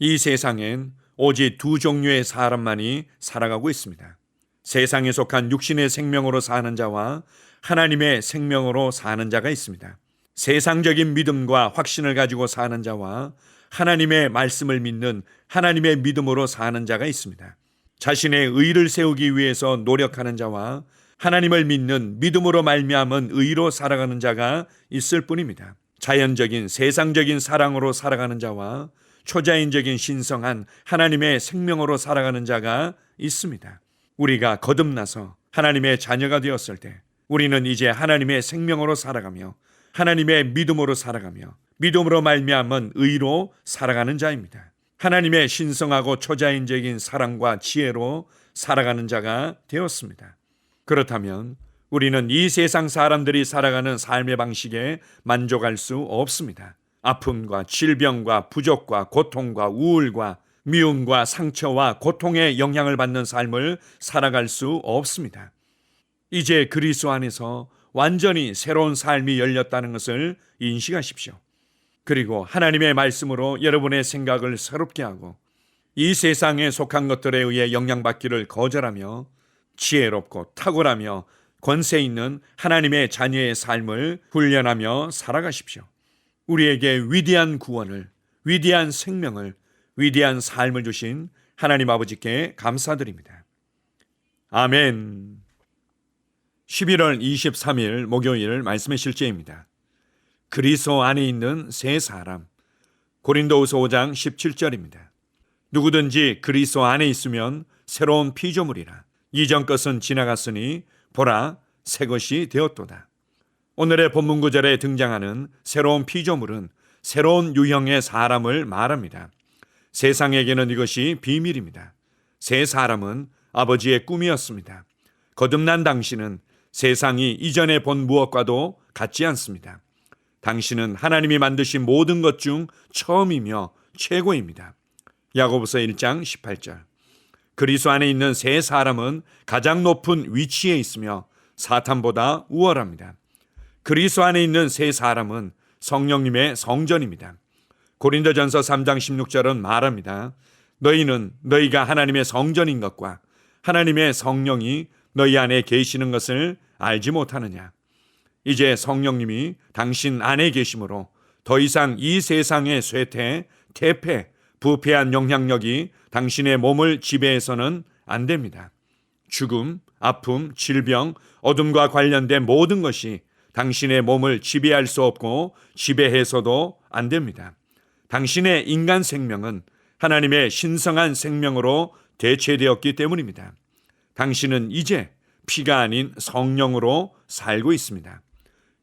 이 세상엔 오직 두 종류의 사람만이 살아가고 있습니다. 세상에 속한 육신의 생명으로 사는 자와 하나님의 생명으로 사는 자가 있습니다. 세상적인 믿음과 확신을 가지고 사는 자와 하나님의 말씀을 믿는 하나님의 믿음으로 사는 자가 있습니다. 자신의 의를 세우기 위해서 노력하는 자와 하나님을 믿는 믿음으로 말미암은 의로 살아가는 자가 있을 뿐입니다. 자연적인 세상적인 사랑으로 살아가는 자와 초자연적인 신성한 하나님의 생명으로 살아가는 자가 있습니다. 우리가 거듭나서 하나님의 자녀가 되었을 때 우리는 이제 하나님의 생명으로 살아가며 하나님의 믿음으로 살아가며 믿음으로 말미암은 의로 살아가는 자입니다. 하나님의 신성하고 초자연적인 사랑과 지혜로 살아가는 자가 되었습니다. 그렇다면 우리는 이 세상 사람들이 살아가는 삶의 방식에 만족할 수 없습니다. 아픔과 질병과 부족과 고통과 우울과 미움과 상처와 고통의 영향을 받는 삶을 살아갈 수 없습니다. 이제 그리스도 안에서 완전히 새로운 삶이 열렸다는 것을 인식하십시오. 그리고 하나님의 말씀으로 여러분의 생각을 새롭게 하고 이 세상에 속한 것들에 의해 영향받기를 거절하며 지혜롭고 탁월하며 권세 있는 하나님의 자녀의 삶을 훈련하며 살아가십시오. 우리에게 위대한 구원을, 위대한 생명을, 위대한 삶을 주신 하나님 아버지께 감사드립니다. 아멘. 11월 23일 목요일 말씀의 실제입니다. 그리스도 안에 있는 새 사람. 고린도후서 5장 17절입니다. 누구든지 그리스도 안에 있으면 새로운 피조물이라. 이전 것은 지나갔으니 보라 새 것이 되었도다. 오늘의 본문 구절에 등장하는 새로운 피조물은 새로운 유형의 사람을 말합니다. 세상에게는 이것이 비밀입니다. 새 사람은 아버지의 꿈이었습니다. 거듭난 당신은 세상이 이전에 본 무엇과도 같지 않습니다. 당신은 하나님이 만드신 모든 것 중 처음이며 최고입니다. 야고보서 1장 18절. 그리스도 안에 있는 새 사람은 가장 높은 위치에 있으며 사탄보다 우월합니다. 그리스도 안에 있는 새 사람은 성령님의 성전입니다. 고린도전서 3장 16절은 말합니다. 너희는 너희가 하나님의 성전인 것과 하나님의 성령이 너희 안에 계시는 것을 알지 못하느냐. 이제 성령님이 당신 안에 계심으로 더 이상 이 세상의 쇠퇴, 퇴폐, 부패한 영향력이 당신의 몸을 지배해서는 안 됩니다. 죽음, 아픔, 질병, 어둠과 관련된 모든 것이 당신의 몸을 지배할 수 없고 지배해서도 안 됩니다. 당신의 인간 생명은 하나님의 신성한 생명으로 대체되었기 때문입니다. 당신은 이제 피가 아닌 성령으로 살고 있습니다.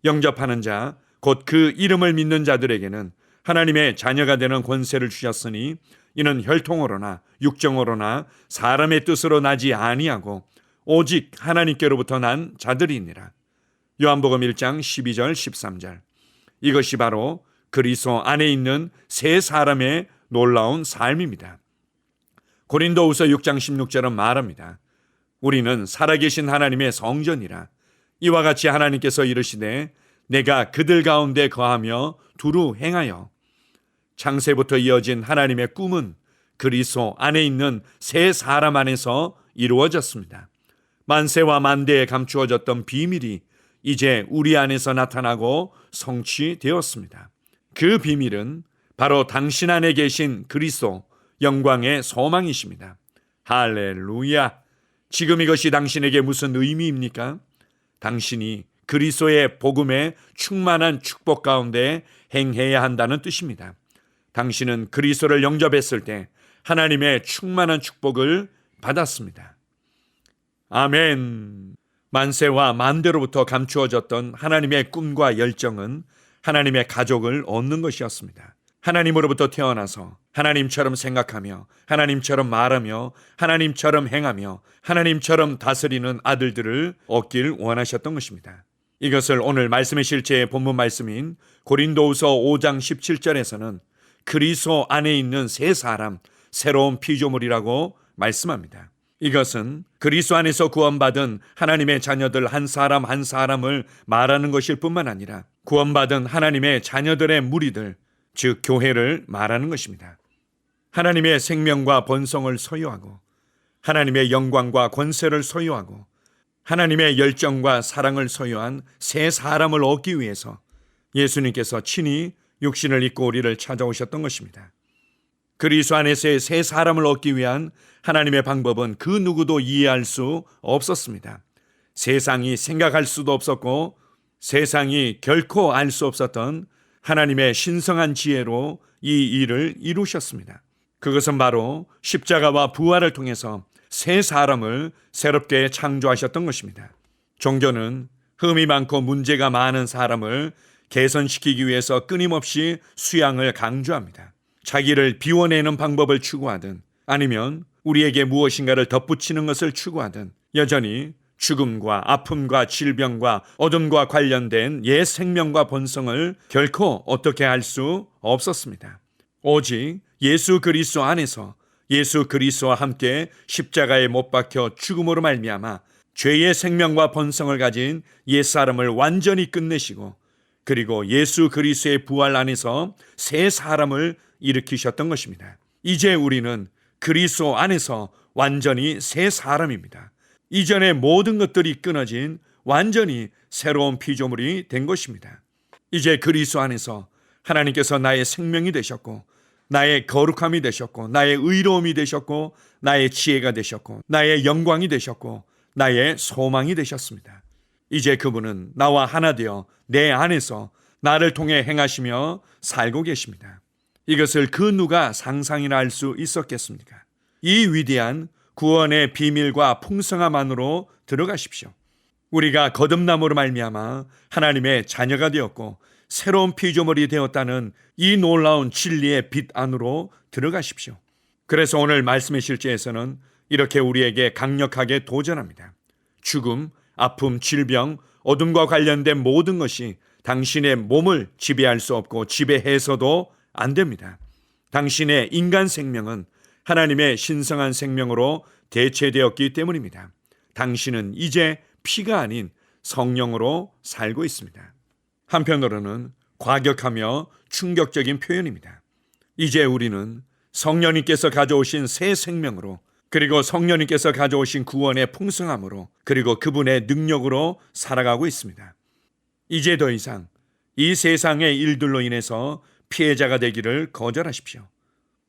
영접하는 자, 곧 그 이름을 믿는 자들에게는 하나님의 자녀가 되는 권세를 주셨으니 이는 혈통으로나 육정으로나 사람의 뜻으로 나지 아니하고 오직 하나님께로부터 난 자들이니라. 요한복음 1장 12절 13절. 이것이 바로 그리스도 안에 있는 새 사람의 놀라운 삶입니다. 고린도후서 6장 16절은 말합니다. 우리는 살아계신 하나님의 성전이라. 이와 같이 하나님께서 이르시되 내가 그들 가운데 거하며 두루 행하여. 창세부터 이어진 하나님의 꿈은 그리스도 안에 있는 새 사람 안에서 이루어졌습니다. 만세와 만대에 감추어졌던 비밀이 이제 우리 안에서 나타나고 성취되었습니다. 그 비밀은 바로 당신 안에 계신 그리스도 영광의 소망이십니다. 할렐루야. 지금 이것이 당신에게 무슨 의미입니까? 당신이 그리스도의 복음의 충만한 축복 가운데 행해야 한다는 뜻입니다. 당신은 그리스도를 영접했을 때 하나님의 충만한 축복을 받았습니다. 아멘. 만세와 만대로부터 감추어졌던 하나님의 꿈과 열정은 하나님의 가족을 얻는 것이었습니다. 하나님으로부터 태어나서 하나님처럼 생각하며 하나님처럼 말하며 하나님처럼 행하며 하나님처럼 다스리는 아들들을 얻길 원하셨던 것입니다. 이것을 오늘 말씀의 실제의 본문 말씀인 고린도후서 5장 17절에서는 그리스도 안에 있는 새 사람, 새로운 피조물이라고 말씀합니다. 이것은 그리스도 안에서 구원받은 하나님의 자녀들 한 사람 한 사람을 말하는 것일 뿐만 아니라 구원받은 하나님의 자녀들의 무리들, 즉 교회를 말하는 것입니다. 하나님의 생명과 번성을 소유하고 하나님의 영광과 권세를 소유하고 하나님의 열정과 사랑을 소유한 새 사람을 얻기 위해서 예수님께서 친히 육신을 입고 우리를 찾아오셨던 것입니다. 그리스도 안에서의 새 사람을 얻기 위한 하나님의 방법은 그 누구도 이해할 수 없었습니다. 세상이 생각할 수도 없었고 세상이 결코 알 수 없었던 하나님의 신성한 지혜로 이 일을 이루셨습니다. 그것은 바로 십자가와 부활을 통해서 새 사람을 새롭게 창조하셨던 것입니다. 종교는 흠이 많고 문제가 많은 사람을 개선시키기 위해서 끊임없이 수양을 강조합니다. 자기를 비워내는 방법을 추구하든 아니면 우리에게 무엇인가를 덧붙이는 것을 추구하든 여전히 죽음과 아픔과 질병과 어둠과 관련된 옛 생명과 본성을 결코 어떻게 할 수 없었습니다. 오직 예수 그리스도 안에서 예수 그리스도와 함께 십자가에 못 박혀 죽음으로 말미암아 죄의 생명과 본성을 가진 옛사람을 완전히 끝내시고 그리고 예수 그리스도의 부활 안에서 새 사람을 일으키셨던 것입니다. 이제 우리는 그리스도 안에서 완전히 새 사람입니다. 이전의 모든 것들이 끊어진 완전히 새로운 피조물이 된 것입니다. 이제 그리스도 안에서 하나님께서 나의 생명이 되셨고 나의 거룩함이 되셨고 나의 의로움이 되셨고 나의 지혜가 되셨고 나의 영광이 되셨고 나의 소망이 되셨습니다. 이제 그분은 나와 하나 되어 내 안에서 나를 통해 행하시며 살고 계십니다. 이것을 그 누가 상상이나 할 수 있었겠습니까? 이 위대한 구원의 비밀과 풍성함 안으로 들어가십시오. 우리가 거듭남으로 말미암아 하나님의 자녀가 되었고 새로운 피조물이 되었다는 이 놀라운 진리의 빛 안으로 들어가십시오. 그래서 오늘 말씀의 실제에서는 이렇게 우리에게 강력하게 도전합니다. 죽음, 아픔, 질병, 어둠과 관련된 모든 것이 당신의 몸을 지배할 수 없고 지배해서도 안 됩니다. 당신의 인간 생명은 하나님의 신성한 생명으로 대체되었기 때문입니다. 당신은 이제 피가 아닌 성령으로 살고 있습니다. 한편으로는 과격하며 충격적인 표현입니다. 이제 우리는 성령님께서 가져오신 새 생명으로 그리고 성령님께서 가져오신 구원의 풍성함으로 그리고 그분의 능력으로 살아가고 있습니다. 이제 더 이상 이 세상의 일들로 인해서 피해자가 되기를 거절하십시오.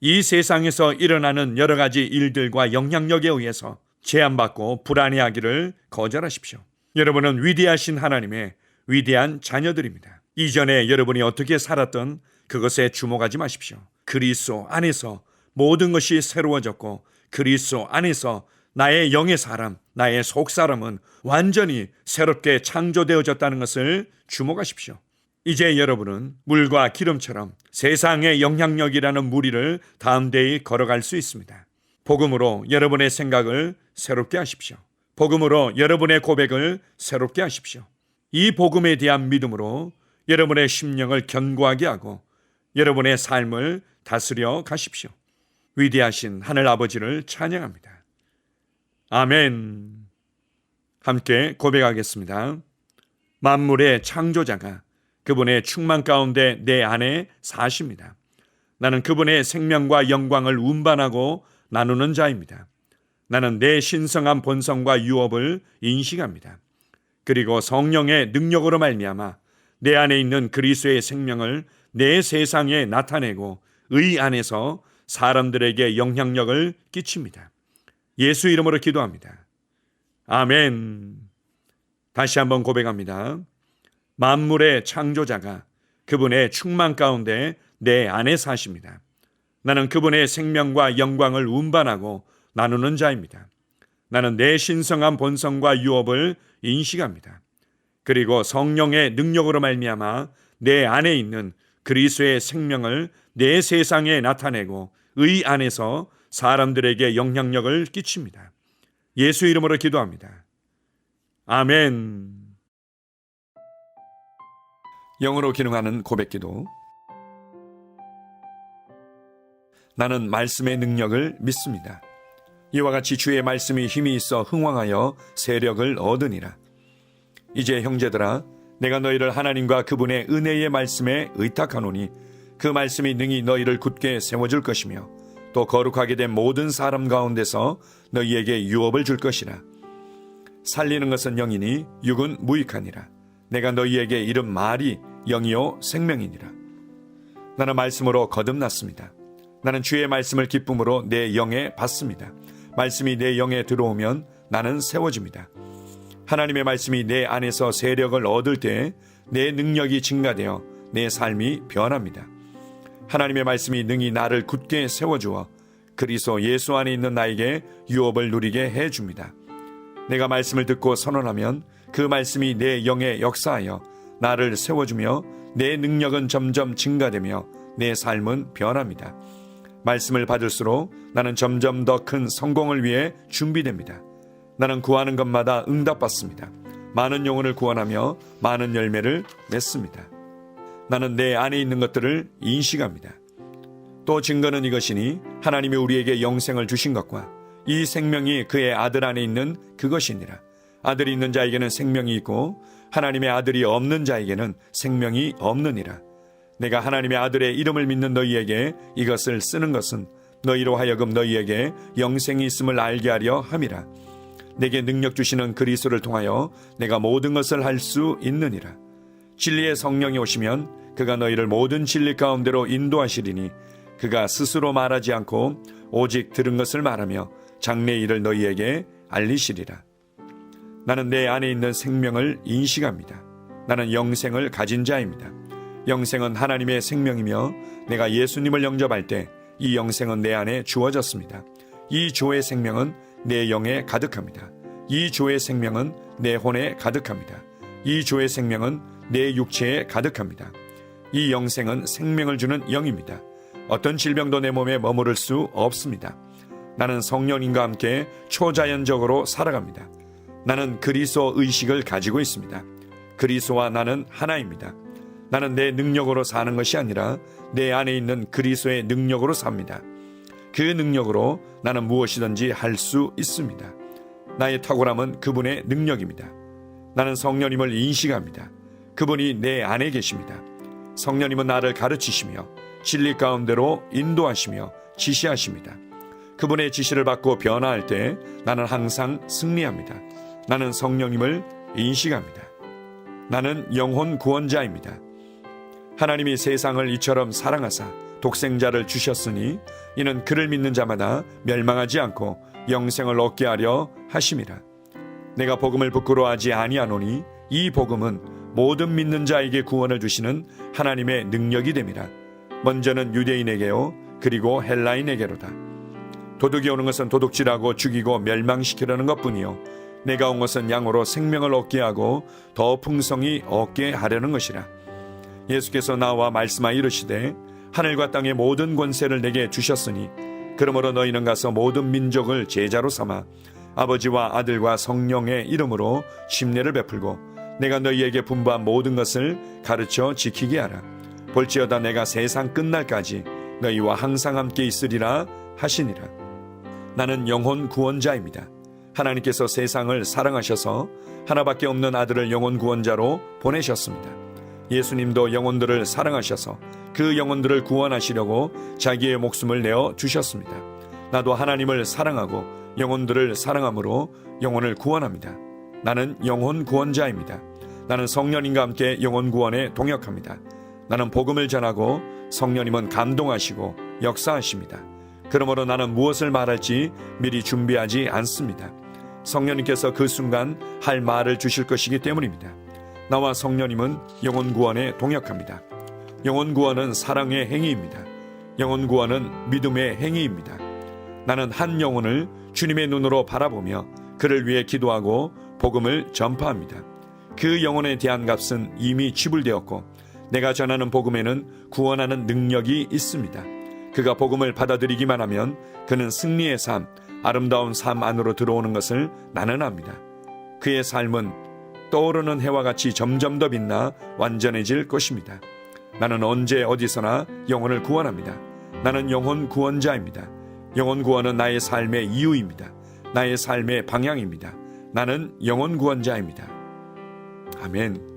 이 세상에서 일어나는 여러 가지 일들과 영향력에 의해서 제한받고 불안해하기를 거절하십시오. 여러분은 위대하신 하나님의 위대한 자녀들입니다. 이전에 여러분이 어떻게 살았던 그것에 주목하지 마십시오. 그리스도 안에서 모든 것이 새로워졌고 그리스도 안에서 나의 영의 사람, 나의 속사람은 완전히 새롭게 창조되어졌다는 것을 주목하십시오. 이제 여러분은 물과 기름처럼 세상의 영향력이라는 무리를 담대히 걸어갈 수 있습니다. 복음으로 여러분의 생각을 새롭게 하십시오. 복음으로 여러분의 고백을 새롭게 하십시오. 이 복음에 대한 믿음으로 여러분의 심령을 견고하게 하고 여러분의 삶을 다스려 가십시오. 위대하신 하늘 아버지를 찬양합니다. 아멘. 함께 고백하겠습니다. 만물의 창조자가 그분의 충만 가운데 내 안에 사십니다. 나는 그분의 생명과 영광을 운반하고 나누는 자입니다. 나는 내 신성한 본성과 유업을 인식합니다. 그리고 성령의 능력으로 말미암아 내 안에 있는 그리스도의 생명을 내 세상에 나타내고 의 안에서 사람들에게 영향력을 끼칩니다. 예수 이름으로 기도합니다. 아멘. 다시 한번 고백합니다. 만물의 창조자가 그분의 충만 가운데 내 안에 사십니다. 나는 그분의 생명과 영광을 운반하고 나누는 자입니다. 나는 내 신성한 본성과 유업을 인식합니다. 그리고 성령의 능력으로 말미암아 내 안에 있는 그리스도의 생명을 내 세상에 나타내고 의 안에서 사람들에게 영향력을 끼칩니다. 예수 이름으로 기도합니다. 아멘. 영으로 기능하는 고백기도. 나는 말씀의 능력을 믿습니다. 이와 같이 주의 말씀이 힘이 있어 흥왕하여 세력을 얻으니라. 이제 형제들아, 내가 너희를 하나님과 그분의 은혜의 말씀에 의탁하노니 그 말씀이 능히 너희를 굳게 세워줄 것이며 또 거룩하게 된 모든 사람 가운데서 너희에게 유업을 줄 것이라. 살리는 것은 영이니 육은 무익하니라. 내가 너희에게 이른 말이 영이요 생명이니라. 나는 말씀으로 거듭났습니다. 나는 주의 말씀을 기쁨으로 내 영에 받습니다. 말씀이 내 영에 들어오면 나는 세워집니다. 하나님의 말씀이 내 안에서 세력을 얻을 때 내 능력이 증가되어 내 삶이 변합니다. 하나님의 말씀이 능히 나를 굳게 세워주어 그리스도 예수 안에 있는 나에게 유업을 누리게 해줍니다. 내가 말씀을 듣고 선언하면 그 말씀이 내 영에 역사하여 나를 세워주며 내 능력은 점점 증가되며 내 삶은 변합니다. 말씀을 받을수록 나는 점점 더 큰 성공을 위해 준비됩니다. 나는 구하는 것마다 응답받습니다. 많은 영혼을 구원하며 많은 열매를 맺습니다. 나는 내 안에 있는 것들을 인식합니다. 또 증거는 이것이니 하나님이 우리에게 영생을 주신 것과 이 생명이 그의 아들 안에 있는 그것이니라. 아들이 있는 자에게는 생명이 있고 하나님의 아들이 없는 자에게는 생명이 없느니라. 내가 하나님의 아들의 이름을 믿는 너희에게 이것을 쓰는 것은 너희로 하여금 너희에게 영생이 있음을 알게 하려 함이라. 내게 능력 주시는 그리스도를 통하여 내가 모든 것을 할 수 있느니라. 진리의 성령이 오시면 그가 너희를 모든 진리 가운데로 인도하시리니 그가 스스로 말하지 않고 오직 들은 것을 말하며 장래 일을 너희에게 알리시리라. 나는 내 안에 있는 생명을 인식합니다. 나는 영생을 가진 자입니다. 영생은 하나님의 생명이며 내가 예수님을 영접할 때 이 영생은 내 안에 주어졌습니다. 이 조의 생명은 내 영에 가득합니다. 이 조의 생명은 내 혼에 가득합니다. 이 조의 생명은 내 육체에 가득합니다. 이 영생은 생명을 주는 영입니다. 어떤 질병도 내 몸에 머무를 수 없습니다. 나는 성령님과 함께 초자연적으로 살아갑니다. 나는 그리스도 의식을 가지고 있습니다. 그리스도와 나는 하나입니다. 나는 내 능력으로 사는 것이 아니라 내 안에 있는 그리스도의 능력으로 삽니다. 그 능력으로 나는 무엇이든지 할 수 있습니다. 나의 탁월함은 그분의 능력입니다. 나는 성령님을 인식합니다. 그분이 내 안에 계십니다. 성령님은 나를 가르치시며 진리 가운데로 인도하시며 지시하십니다. 그분의 지시를 받고 변화할 때 나는 항상 승리합니다. 나는 성령님을 인식합니다. 나는 영혼 구원자입니다. 하나님이 세상을 이처럼 사랑하사 독생자를 주셨으니 이는 그를 믿는 자마다 멸망하지 않고 영생을 얻게 하려 하심이라. 내가 복음을 부끄러워하지 아니하노니 이 복음은 모든 믿는 자에게 구원을 주시는 하나님의 능력이 됨이라. 먼저는 유대인에게요 그리고 헬라인에게로다. 도둑이 오는 것은 도둑질하고 죽이고 멸망시키려는 것뿐이요 내가 온 것은 양으로 생명을 얻게 하고 더 풍성히 얻게 하려는 것이라. 예수께서 나와 말씀하여 이르시되 하늘과 땅의 모든 권세를 내게 주셨으니 그러므로 너희는 가서 모든 민족을 제자로 삼아 아버지와 아들과 성령의 이름으로 침례를 베풀고 내가 너희에게 분부한 모든 것을 가르쳐 지키게 하라. 볼지어다 내가 세상 끝날까지 너희와 항상 함께 있으리라 하시니라. 나는 영혼 구원자입니다. 하나님께서 세상을 사랑하셔서 하나밖에 없는 아들을 영혼 구원자로 보내셨습니다. 예수님도 영혼들을 사랑하셔서 그 영혼들을 구원하시려고 자기의 목숨을 내어 주셨습니다. 나도 하나님을 사랑하고 영혼들을 사랑함으로 영혼을 구원합니다. 나는 영혼 구원자입니다. 나는 성령님과 함께 영혼 구원에 동역합니다. 나는 복음을 전하고 성령님은 감동하시고 역사하십니다. 그러므로 나는 무엇을 말할지 미리 준비하지 않습니다. 성령님께서 그 순간 할 말을 주실 것이기 때문입니다. 나와 성령님은 영혼 구원에 동역합니다. 영혼 구원은 사랑의 행위입니다. 영혼 구원은 믿음의 행위입니다. 나는 한 영혼을 주님의 눈으로 바라보며 그를 위해 기도하고 복음을 전파합니다. 그 영혼에 대한 값은 이미 지불되었고 내가 전하는 복음에는 구원하는 능력이 있습니다. 그가 복음을 받아들이기만 하면 그는 승리의 삶, 아름다운 삶 안으로 들어오는 것을 나는 압니다. 그의 삶은 떠오르는 해와 같이 점점 더 빛나 완전해질 것입니다. 나는 언제 어디서나 영혼을 구원합니다. 나는 영혼 구원자입니다. 영혼 구원은 나의 삶의 이유입니다. 나의 삶의 방향입니다. 나는 영혼 구원자입니다. 아멘.